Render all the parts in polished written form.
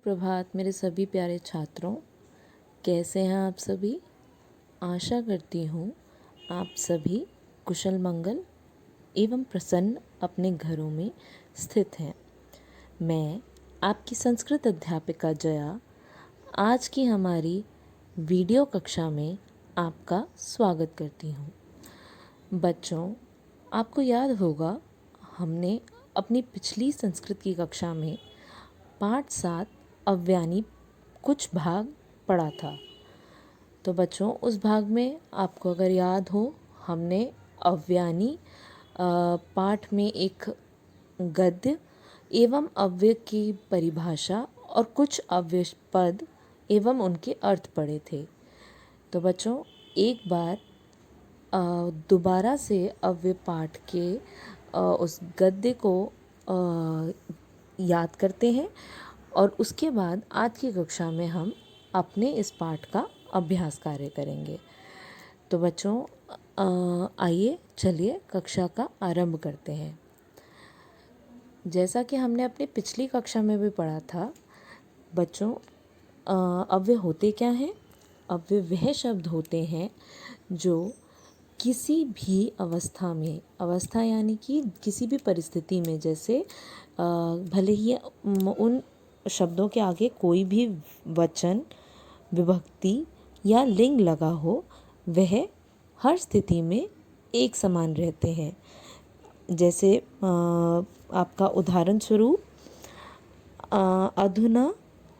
सुप्रभात मेरे सभी प्यारे छात्रों। कैसे हैं आप सभी? आशा करती हूँ आप सभी कुशल मंगल एवं प्रसन्न अपने घरों में स्थित हैं। मैं आपकी संस्कृत अध्यापिका जया आज की हमारी वीडियो कक्षा में आपका स्वागत करती हूँ। बच्चों, आपको याद होगा हमने अपनी पिछली संस्कृत की कक्षा में पाठ 7 अव्यानी कुछ भाग पढ़ा था। तो बच्चों, उस भाग में आपको अगर याद हो, हमने अव्यानी पाठ में एक गद्य एवं अव्यय की परिभाषा और कुछ अव्यय पद एवं उनके अर्थ पढ़े थे। तो बच्चों, एक बार दोबारा से अव्यय पाठ के उस गद्य को याद करते हैं और उसके बाद आज की कक्षा में हम अपने इस पाठ का अभ्यास कार्य करेंगे। तो बच्चों, आइए चलिए कक्षा का आरंभ करते हैं। जैसा कि हमने अपनी पिछली कक्षा में भी पढ़ा था बच्चों, अव्यय होते क्या हैं? अव्यय वह शब्द होते हैं जो किसी भी अवस्था में, अवस्था यानी कि किसी भी परिस्थिति में, जैसे भले ही उन शब्दों के आगे कोई भी वचन, विभक्ति या लिंग लगा हो, वह हर स्थिति में एक समान रहते हैं। जैसे आपका उदाहरण स्वरूप, अधुना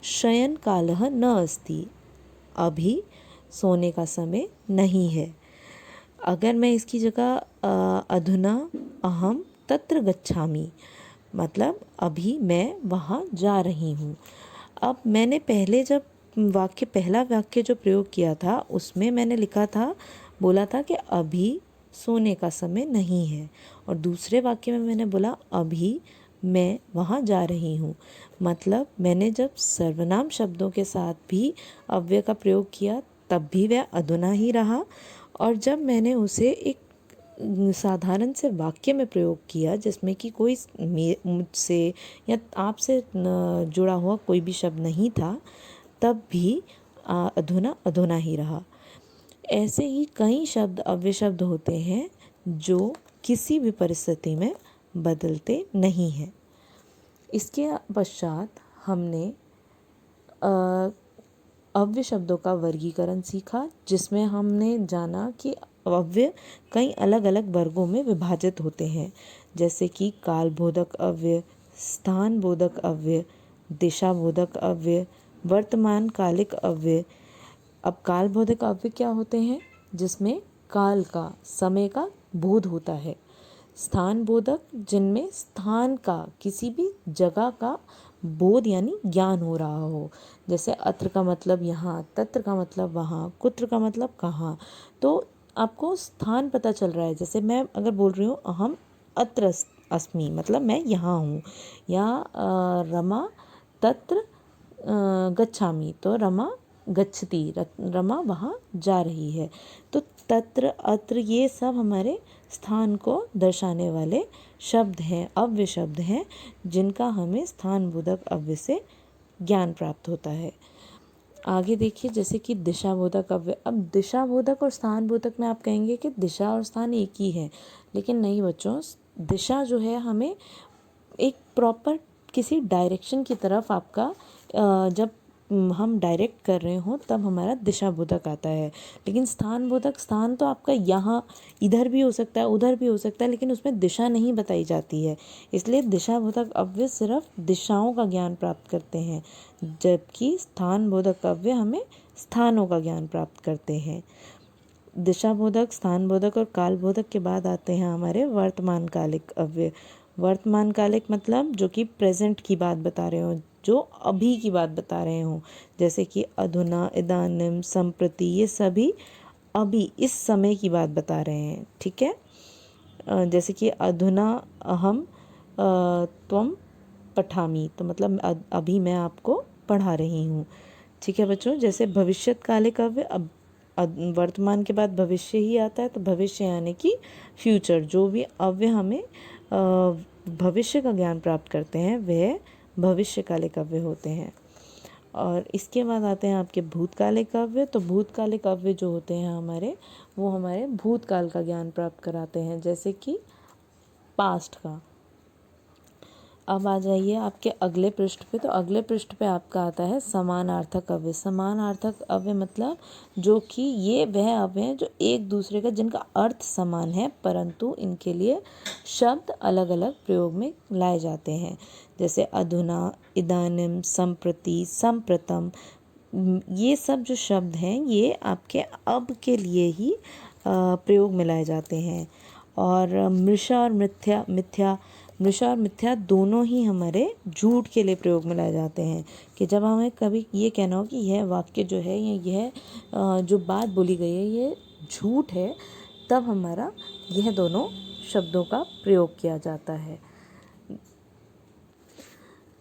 शयन कालः न अस्ति, अभी सोने का समय नहीं है। अगर मैं इसकी जगह अधुना अहम तत्र गच्छामि, मतलब अभी मैं वहाँ जा रही हूँ। अब मैंने पहले जब पहला वाक्य जो प्रयोग किया था उसमें मैंने लिखा था, बोला था कि अभी सोने का समय नहीं है, और दूसरे वाक्य में मैंने बोला अभी मैं वहाँ जा रही हूँ। मतलब मैंने जब सर्वनाम शब्दों के साथ भी अव्यय का प्रयोग किया तब भी वह अधुना ही रहा, और जब मैंने उसे एक साधारण से वाक्य में प्रयोग किया जिसमें कि कोई मुझसे या आपसे जुड़ा हुआ कोई भी शब्द नहीं था, तब भी अधुना अधुना ही रहा। ऐसे ही कई शब्द अव्यय शब्द होते हैं जो किसी भी परिस्थिति में बदलते नहीं हैं। इसके पश्चात हमने अव्यय शब्दों का वर्गीकरण सीखा, जिसमें हमने जाना कि अव्यय कई अलग अलग वर्गों में विभाजित होते हैं, जैसे कि कालबोधक अव्यय, स्थान बोधक अव्यय, दिशा बोधक अव्यय, वर्तमान कालिक अव्यय। अब कालबोधक अव्यय क्या होते हैं? जिसमें काल का, समय का बोध होता है। स्थान बोधक, जिनमें स्थान का, किसी भी जगह का बोध यानी ज्ञान हो रहा हो, जैसे अत्र का मतलब यहाँ, तत्र का मतलब वहाँ, कुत्र का मतलब कहाँ। तो आपको स्थान पता चल रहा है। जैसे मैं अगर बोल रही हूँ अहम अत्र अस्मि, मतलब मैं यहाँ हूँ, या रमा तत्र गच्छामि, तो रमा गच्छति, रमा वहाँ जा रही है। तो तत्र, अत्र, ये सब हमारे स्थान को दर्शाने वाले शब्द हैं, अव्यय शब्द हैं, जिनका हमें स्थान बोधक अव्यय से ज्ञान प्राप्त होता है। आगे देखिए, जैसे कि दिशा बोधक अव्यय। अब दिशा बोधक और स्थान बोधक में आप कहेंगे कि दिशा और स्थान एक ही है, लेकिन नहीं बच्चों। दिशा जो है हमें एक प्रॉपर किसी डायरेक्शन की तरफ आपका, जब हम डायरेक्ट कर रहे हों तब हमारा दिशा बोधक आता है। लेकिन स्थान बोधक, स्थान तो आपका यहाँ इधर भी हो सकता है, उधर भी हो सकता है, लेकिन उसमें दिशा नहीं बताई जाती है, इसलिए दिशा बोधक अव्यय सिर्फ दिशाओं का ज्ञान प्राप्त करते हैं, जबकि स्थान बोधक अव्यय हमें स्थानों का ज्ञान प्राप्त करते हैं। दिशा बोधक, स्थान बोधक और काल बोधक के बाद आते हैं हमारे वर्तमान कालिक अव्यय। वर्तमान कालिक मतलब जो कि प्रेजेंट की बात बता रहे हो, जो अभी की बात बता रहे हो, जैसे कि अधुना, इदानीम, संप्रति, ये सभी अभी इस समय की बात बता रहे हैं। ठीक है। जैसे कि अधुना अहम त्वम पठामि, तो मतलब अभी मैं आपको पढ़ा रही हूँ। ठीक है बच्चों। जैसे भविष्यकालिक अव्यय, अब वर्तमान के बाद भविष्य ही आता है, तो भविष्य यानी कि फ्यूचर। जो भी अव्यय हमें भविष्य का ज्ञान प्राप्त करते हैं वह भविष्यकालिक अव्यय होते हैं। और इसके बाद आते हैं आपके भूतकालिक अव्यय। तो भूतकालिक अव्यय जो होते हैं हमारे, वो हमारे भूतकाल का ज्ञान प्राप्त कराते हैं, जैसे कि पास्ट का। अब आ जाइए आपके अगले पृष्ठ पे। तो अगले पृष्ठ पे आपका आता है समानार्थक अव्यय। समानार्थक अव्यय मतलब जो कि ये वह अव्यय हैं जो एक दूसरे का, जिनका अर्थ समान है परंतु इनके लिए शब्द अलग अलग प्रयोग में लाए जाते हैं, जैसे अधुना, इदानीम, संप्रति, संप्रतम। ये सब जो शब्द हैं ये आपके अब के लिए ही प्रयोग में लाए जाते हैं। और मृषा और मृषा और मिथ्या दोनों ही हमारे झूठ के लिए प्रयोग में लाए जाते हैं, कि जब हमें कभी ये कहना हो कि यह वाक्य जो है, यह जो बात बोली गई है ये झूठ है, तब हमारा यह दोनों शब्दों का प्रयोग किया जाता है।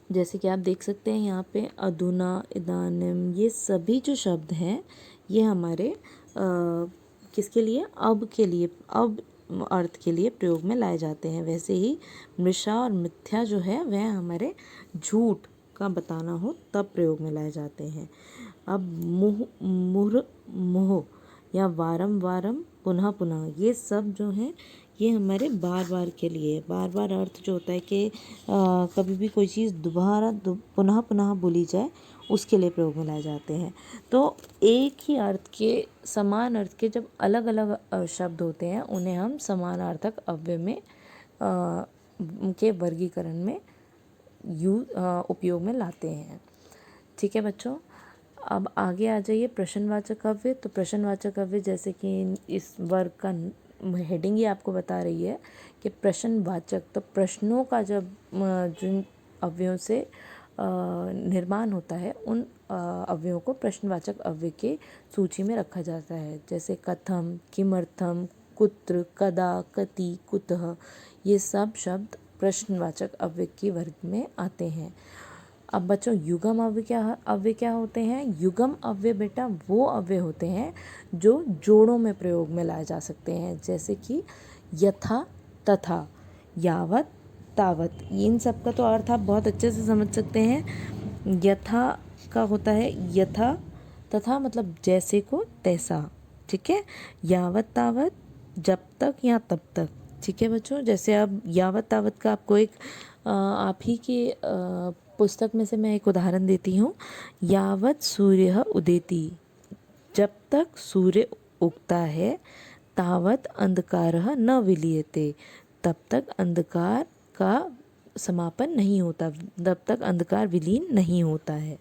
जैसे कि आप देख सकते हैं यहाँ पे अधुना, इदानीम, ये सभी जो शब्द हैं ये हमारे किसके लिए, अब के लिए, अब अर्थ के लिए प्रयोग में लाए जाते हैं। वैसे ही मृषा और मिथ्या जो है वह हमारे झूठ का बताना हो तब प्रयोग में लाए जाते हैं। अब मुह, मुहर, मोह या वारम वारम, पुनः पुनः, ये सब जो हैं ये हमारे बार बार के लिए, बार बार अर्थ जो होता है कि कभी भी कोई चीज़ दोबारा पुनः पुनः बोली जाए, उसके लिए प्रयोग में लाए जाते हैं। तो एक ही अर्थ के, समान अर्थ के जब अलग अलग शब्द होते हैं उन्हें हम समानार्थक अव्यय में के वर्गीकरण में उपयोग में लाते हैं। ठीक है बच्चों, अब आगे आ जाइए प्रश्नवाचक अव्यय। तो प्रश्नवाचक अव्यय जैसे कि इस वर्ग का हेडिंग ही आपको बता रही है कि प्रश्नवाचक, तो प्रश्नों का जब जिन अव्ययों से निर्माण होता है उन अव्ययों को प्रश्नवाचक अव्यय के सूची में रखा जाता है, जैसे कथम, किमर्थम, कुत्र, कदा, कति, कुतः, ये सब शब्द प्रश्नवाचक अव्यय के वर्ग में आते हैं। अब बच्चों युगम अव्यय क्या होते हैं? युगम अव्यय बेटा वो अव्यय होते हैं जो जोड़ों में प्रयोग में लाए जा सकते हैं, जैसे कि यथा, तथा, यावत, तावत। इन सब का तो अर्थ आप बहुत अच्छे से समझ सकते हैं। यथा का होता है यथा, तथा मतलब जैसे को तैसा, ठीक है। यावत तावत जब तक या तब तक, ठीक है बच्चों। जैसे अब यावत तावत का आपको एक आप ही की पुस्तक में से मैं एक उदाहरण देती हूँ। यावत सूर्य उदेति, जब तक सूर्य उगता है, तावत अंधकारः न विलीयते, तब तक अंधकार का समापन नहीं होता, तब तक अंधकार विलीन नहीं होता है।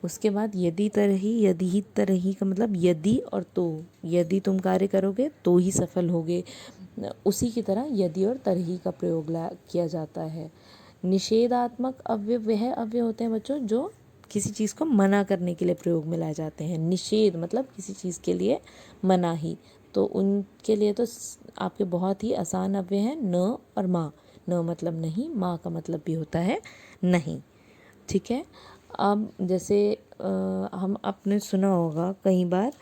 उसके बाद यदि तरही, यदि ही तरही का मतलब यदि और तो, यदि तुम कार्य करोगे तो ही सफल होगे, उसी की तरह यदि और तरही का प्रयोग किया जाता है। निषेधात्मक अव्यय वह अव्यय होते हैं बच्चों जो किसी चीज़ को मना करने के लिए प्रयोग में लाए जाते हैं। निषेध मतलब किसी चीज़ के लिए मनाही, तो उनके लिए तो आपके बहुत ही आसान अव्यय हैं न और माँ। न मतलब नहीं, माँ का मतलब भी होता है नहीं, ठीक है। अब जैसे हम आपने सुना होगा कई बार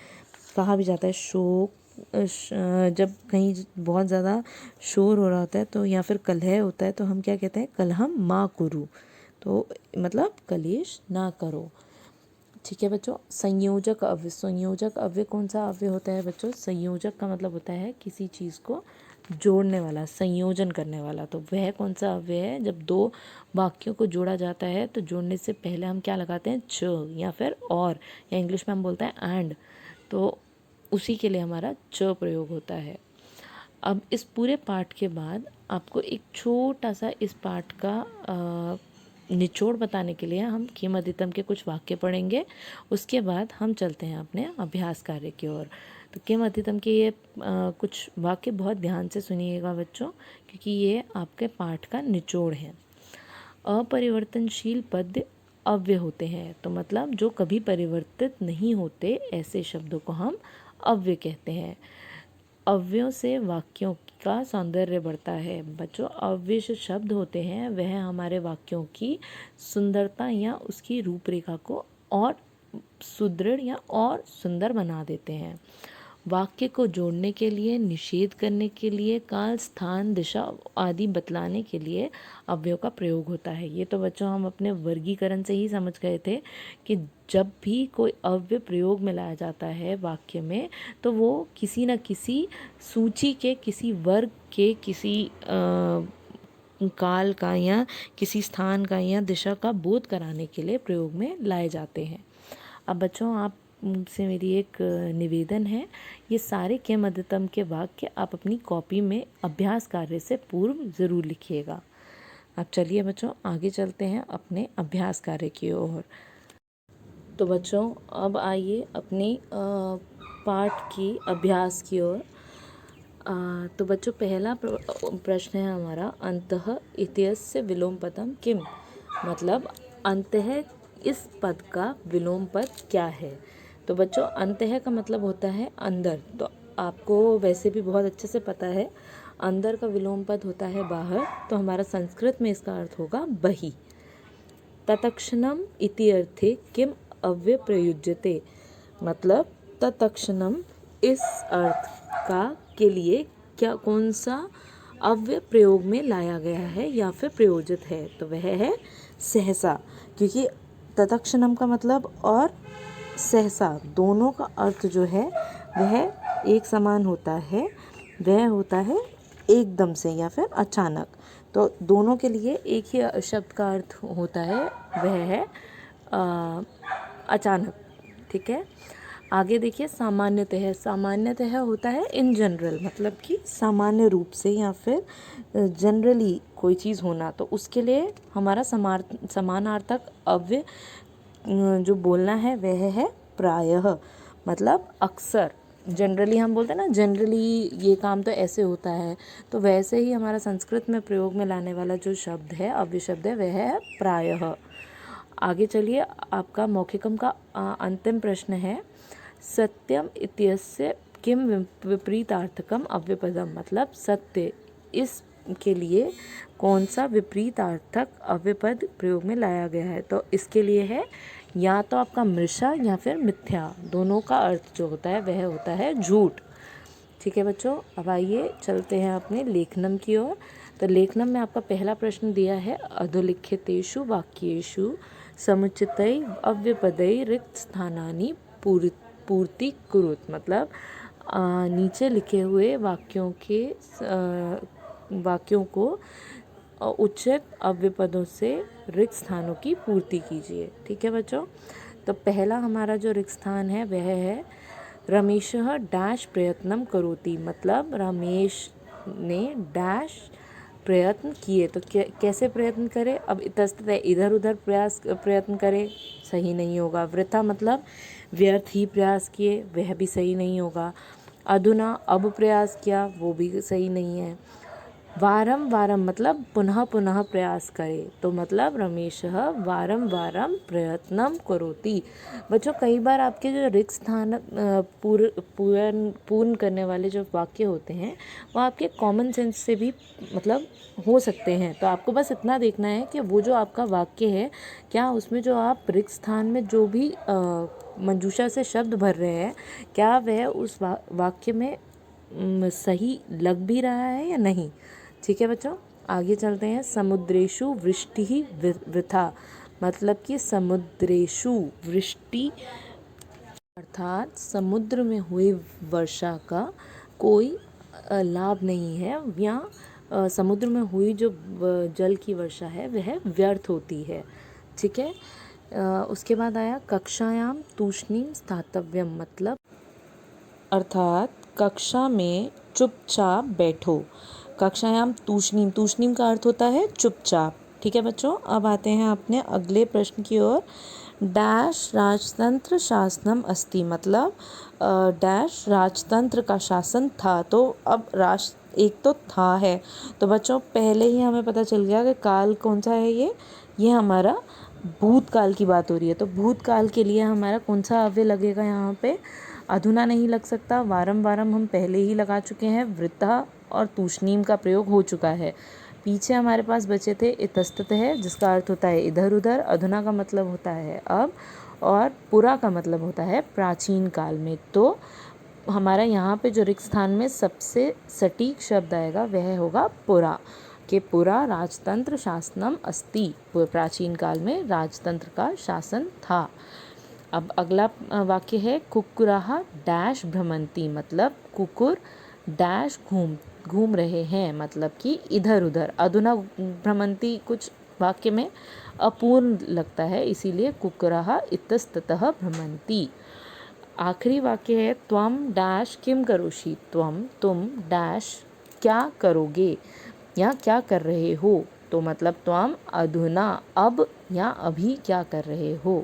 कहा भी जाता है शोक, जब कहीं बहुत ज़्यादा शोर हो रहा होता है तो या फिर कलह होता है तो हम क्या कहते हैं, कलहम मा कुरु, तो मतलब कलेश ना करो, ठीक है बच्चों। संयोजक अव्यय, संयोजक अव्यय कौन सा अव्यय होता है बच्चों? संयोजक का मतलब होता है किसी चीज़ को जोड़ने वाला, संयोजन करने वाला। तो वह कौन सा अव्यय है? जब दो वाक्यों को जोड़ा जाता है तो जोड़ने से पहले हम क्या लगाते हैं? च या फिर और, या इंग्लिश में हम बोलते हैं एंड, तो उसी के लिए हमारा च प्रयोग होता है। अब इस पूरे पाठ के बाद आपको एक छोटा सा इस पाठ का निचोड़ बताने के लिए हम किम अधितम के कुछ वाक्य पढ़ेंगे, उसके बाद हम चलते हैं अपने अभ्यास कार्य की ओर। तो किम अधितम के ये कुछ वाक्य बहुत ध्यान से सुनिएगा बच्चों, क्योंकि ये आपके पाठ का निचोड़ है। अपरिवर्तनशील पद अव्यय होते हैं, तो मतलब जो कभी परिवर्तित नहीं होते ऐसे शब्दों को हम अव्यय कहते हैं। अव्ययों से वाक्यों का सौंदर्य बढ़ता है बच्चों। अव्यय जो शब्द होते हैं वह हमारे वाक्यों की सुंदरता या उसकी रूपरेखा को और सुदृढ़ या और सुंदर बना देते हैं। वाक्य को जोड़ने के लिए, निषेध करने के लिए, काल, स्थान, दिशा आदि बतलाने के लिए अव्ययों का प्रयोग होता है। ये तो बच्चों हम अपने वर्गीकरण से ही समझ गए थे कि जब भी कोई अव्यय प्रयोग में लाया जाता है वाक्य में, तो वो किसी न किसी सूची के, किसी वर्ग के, किसी काल का या किसी स्थान का या दिशा का बोध कराने के लिए प्रयोग में लाए जाते हैं। अब बच्चों आप से मेरी एक निवेदन है, ये सारे किम अधितम के वाक्य आप अपनी कॉपी में अभ्यास कार्य से पूर्व ज़रूर लिखिएगा। अब चलिए बच्चों आगे चलते हैं अपने अभ्यास कार्य की ओर। तो बच्चों अब आइए अपने पाठ की अभ्यास की ओर। तो बच्चों पहला प्रश्न है हमारा, अंतः इत्यस्य विलोम पदम किम, मतलब अंतः इस पद का विलोम पद क्या है। तो बच्चों अंतः का मतलब होता है अंदर, तो आपको वैसे भी बहुत अच्छे से पता है अंदर का विलोम पद होता है बाहर, तो हमारा संस्कृत में इसका अर्थ होगा बहि। तत्क्षणम इति अर्थे किम अव्यय प्रयुज्यते, मतलब तत्क्षणम इस अर्थ का के लिए क्या कौन सा अव्यय प्रयोग में लाया गया है या फिर प्रयोजित है, तो वह है सहसा। क्योंकि तत्क्षणम का मतलब और सहसा दोनों का अर्थ जो है वह एक समान होता है, वह होता है एकदम से या फिर अचानक। तो दोनों के लिए एक ही शब्द का अर्थ होता है, वह है अचानक। ठीक है, आगे देखिए सामान्यतः। सामान्यतः होता है इन जनरल, मतलब कि सामान्य रूप से या फिर जनरली कोई चीज़ होना, तो उसके लिए हमारा समानार्थक अव्यय जो बोलना है वह है प्रायः, मतलब अक्सर। जनरली हम बोलते हैं ना, जनरली ये काम तो ऐसे होता है, तो वैसे ही हमारा संस्कृत में प्रयोग में लाने वाला जो शब्द है, अव्यय शब्द है, वह है प्रायः। आगे चलिए, आपका मौखिकम का अंतिम प्रश्न है, सत्यम इत्यस्य किम विपरीतार्थकम अव्ययपदम, मतलब सत्य इस के लिए कौन सा विपरीतार्थक अव्ययपद प्रयोग में लाया गया है। तो इसके लिए है या तो आपका मृषा या फिर मिथ्या, दोनों का अर्थ जो होता है वह होता है झूठ। ठीक है बच्चों, अब आइए चलते हैं अपने लेखनम की ओर। तो लेखनम में आपका पहला प्रश्न दिया है, अधोलिखितेषु वाक्येषु समुचितै अव्ययपदै रिक्त स्थानानि पूर्ति कुरुत, मतलब नीचे लिखे हुए वाक्यों को उचित अव्ययपदों से रिक्त स्थानों की पूर्ति कीजिए। ठीक है बच्चों, तो पहला हमारा जो रिक्त स्थान है वह है, रमेशः डैश प्रयत्नम करोति, मतलब रमेश ने डैश प्रयत्न किए। तो कैसे प्रयत्न करे, अब इतस्ततः इधर उधर प्रयत्न करे, सही नहीं होगा। वृथा मतलब व्यर्थ ही प्रयास किए, वह भी सही नहीं होगा। अधुना अब प्रयास किया, वो भी सही नहीं है। वारम वारम मतलब पुनः पुनः प्रयास करे, तो मतलब रमेशः वारम वारम प्रयत्नम करोति। बच्चों कई बार आपके जो रिक्त स्थान पूर्ण करने वाले जो वाक्य होते हैं वो आपके कॉमन सेंस से भी मतलब हो सकते हैं। तो आपको बस इतना देखना है कि वो जो आपका वाक्य है, क्या उसमें जो आप रिक्त स्थान में जो भी मंजूषा से शब्द भर रहे हैं, क्या वह उस वाक्य में सही लग भी रहा है या नहीं। ठीक है बच्चों, आगे चलते हैं। समुद्रेषु वृष्टि ही वृथा, मतलब कि समुद्रेषु वृष्टि अर्थात समुद्र में हुई वर्षा का कोई लाभ नहीं है, या समुद्र में हुई जो जल की वर्षा है वह व्यर्थ होती है। ठीक है, उसके बाद आया कक्षायाम तूष्णीम स्थातव्यम, मतलब अर्थात कक्षा में चुपचाप बैठो। कक्षायाम तूष्णीम, तूष्णीम का अर्थ होता है चुपचाप। ठीक है बच्चों, अब आते हैं अपने अगले प्रश्न की ओर। डैश राजतंत्र शासनम अस्ति, मतलब डैश राजतंत्र का शासन था। तो अब एक तो था है, तो बच्चों पहले ही हमें पता चल गया कि काल कौन सा है, ये हमारा भूतकाल की बात हो रही है। तो भूतकाल के लिए हमारा कौन सा अव्यय लगेगा यहाँ पे, अधुना नहीं लग सकता, वारम वारम हम पहले ही लगा चुके हैं, वृथा और तूष्णीम का प्रयोग हो चुका है। पीछे हमारे पास बचे थे इतस्ततः, जिसका अर्थ होता है इधर उधर, अधुना का मतलब होता है अब, और पुरा का मतलब होता है प्राचीन काल में। तो हमारा यहाँ पे जो रिक्त स्थान में सबसे सटीक शब्द आएगा वह होगा पुरा, कि पुरा राजतंत्र शासनम अस्ति, प्राचीन काल में राजतंत्र का शासन था। अब अगला वाक्य है कुक्कुराः डैश भ्रमंती, मतलब कुकुर डैश घूम रहे हैं, मतलब कि इधर उधर। अधुना भ्रमंती कुछ वाक्य में अपूर्ण लगता है, इसीलिए कुक्कुराः इतस्ततः भ्रमंती। आखिरी वाक्य है त्वम डैश किम करोषि, तुम डैश क्या करोगे या क्या कर रहे हो। तो मतलब त्वम अधुना अब या अभी क्या कर रहे हो।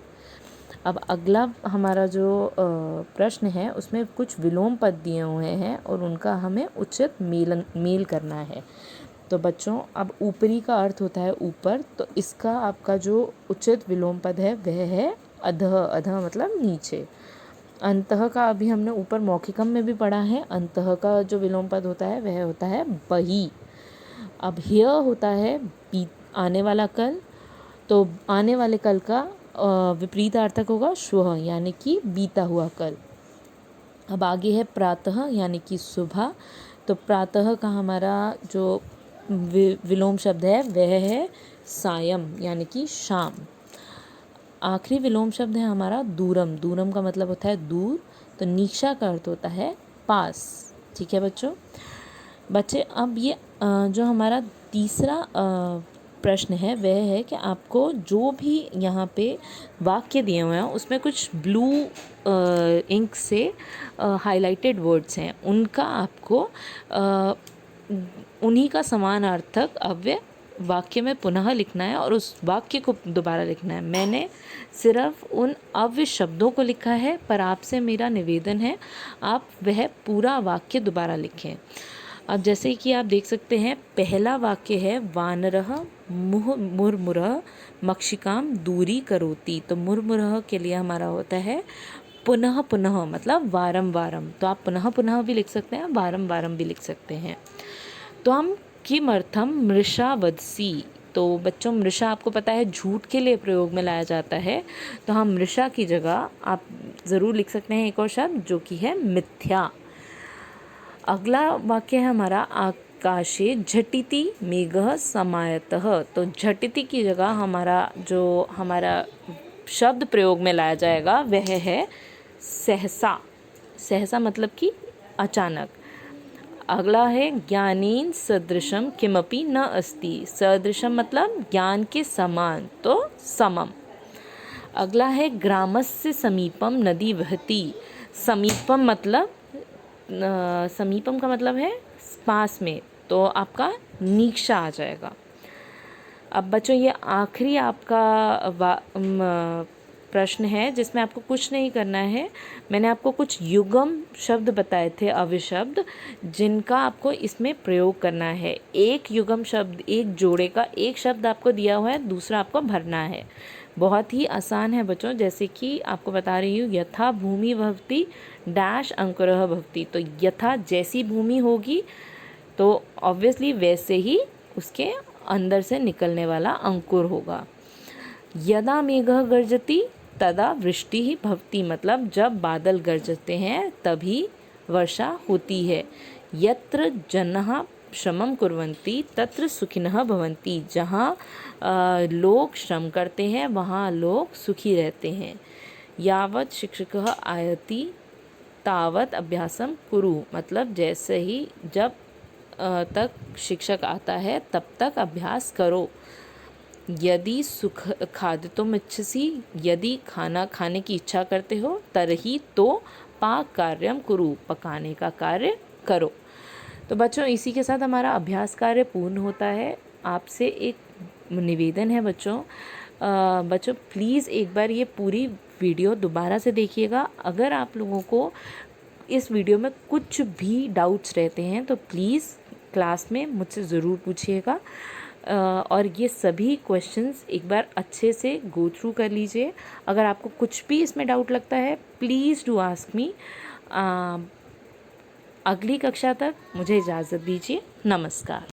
अब अगला हमारा जो प्रश्न है उसमें कुछ विलोम पद दिए हुए हैं और उनका हमें उचित मेल करना है। तो बच्चों, अब ऊपरी का अर्थ होता है ऊपर, तो इसका आपका जो उचित विलोम पद है वह है अधः। अधः मतलब नीचे। अंतः का अभी हमने ऊपर मौखिकम में भी पढ़ा है, अंतः का जो विलोम पद होता है वह होता है बही। अब ह्य होता है आने वाला कल, तो आने वाले कल का विपरीतार्थक होगा श्वः, यानी कि बीता हुआ कल। अब आगे है प्रातः यानी कि सुबह, तो प्रातः का हमारा जो विलोम शब्द है वह है सायं यानी कि शाम। आखिरी विलोम शब्द है हमारा दूरम। दूरम का मतलब होता है दूर, तो नीक्षा का अर्थ होता है पास। ठीक है बच्चे, अब ये जो हमारा तीसरा प्रश्न है वह है कि आपको जो भी यहाँ पे वाक्य दिए हुए हैं उसमें कुछ ब्लू इंक से हाइलाइटेड वर्ड्स हैं, उनका आपको उन्हीं का समानार्थक अव्यय वाक्य में पुनः लिखना है और उस वाक्य को दोबारा लिखना है। मैंने सिर्फ उन अव्यय शब्दों को लिखा है, पर आपसे मेरा निवेदन है आप वह पूरा वाक्य दोबारा लिखें। अब जैसे कि आप देख सकते हैं, पहला वाक्य है वानरः मुर्मुरः मक्षिकाम दूरी करोति। तो मुर्मुरः के लिए हमारा होता है पुनः पुनः, मतलब वारम वारम। तो आप पुनः पुनः भी लिख सकते हैं, वारम वारम भी लिख सकते हैं। तो हम किमर्थम मृषा वदसी, तो बच्चों मृषा आपको पता है झूठ के लिए प्रयोग में लाया जाता है, तो हम मृषा की जगह आप ज़रूर लिख सकते हैं एक और शब्द जो कि है मिथ्या। अगला वाक्य है हमारा आकाशे झटिति मेघः समायतः। तो झटिति की जगह हमारा शब्द प्रयोग में लाया जाएगा वह है सहसा। सहसा मतलब कि अचानक। अगला है ज्ञानेन सदृशम किमपि न अस्ति। सदृशम मतलब ज्ञान के समान, तो समम। अगला है ग्रामस्य समीपम नदी वहति। समीपम मतलब समीपम का मतलब है पास में, तो आपका नीक्षा आ जाएगा। अब बच्चों ये आखिरी आपका प्रश्न है जिसमें आपको कुछ नहीं करना है। मैंने आपको कुछ युगम शब्द बताए थे, अव्यय शब्द, जिनका आपको इसमें प्रयोग करना है। एक युगम शब्द, एक जोड़े का एक शब्द आपको दिया हुआ है, दूसरा आपको भरना है। बहुत ही आसान है बच्चों, जैसे कि आपको बता रही हूँ, यथा भूमि भवति डैश अंकुरः भवति। तो यथा जैसी भूमि होगी तो ऑब्वियसली वैसे ही उसके अंदर से निकलने वाला अंकुर होगा। यदा मेघः गर्जति तदा वृष्टिः भवति, मतलब जब बादल गरजते हैं तभी वर्षा होती है। यत्र जनः श्रमं कुर्वन्ति तत्र सुखिनः भवन्ति। जहाँ लोग श्रम करते हैं वहाँ लोग सुखी रहते हैं। यावत् शिक्षकः आयति तावत् अभ्यासम कुरु, मतलब जैसे ही जब तक शिक्षक आता है तब तक अभ्यास करो। यदि सुख खादितुम इच्छसि, यदि खाना खाने की इच्छा करते हो, तरही तो पाक कार्यम कुरु, पकाने का कार्य करो। तो बच्चों इसी के साथ हमारा अभ्यास कार्य पूर्ण होता है। आपसे एक निवेदन है बच्चों, प्लीज़ एक बार ये पूरी वीडियो दोबारा से देखिएगा। अगर आप लोगों को इस वीडियो में कुछ भी डाउट्स रहते हैं तो प्लीज़ क्लास में मुझसे ज़रूर पूछिएगा, और ये सभी क्वेश्चंस एक बार अच्छे से गो थ्रू कर लीजिए। अगर आपको कुछ भी इसमें डाउट लगता है प्लीज़ डू आस्क मी। अगली कक्षा तक मुझे इजाज़त दीजिए। नमस्कार।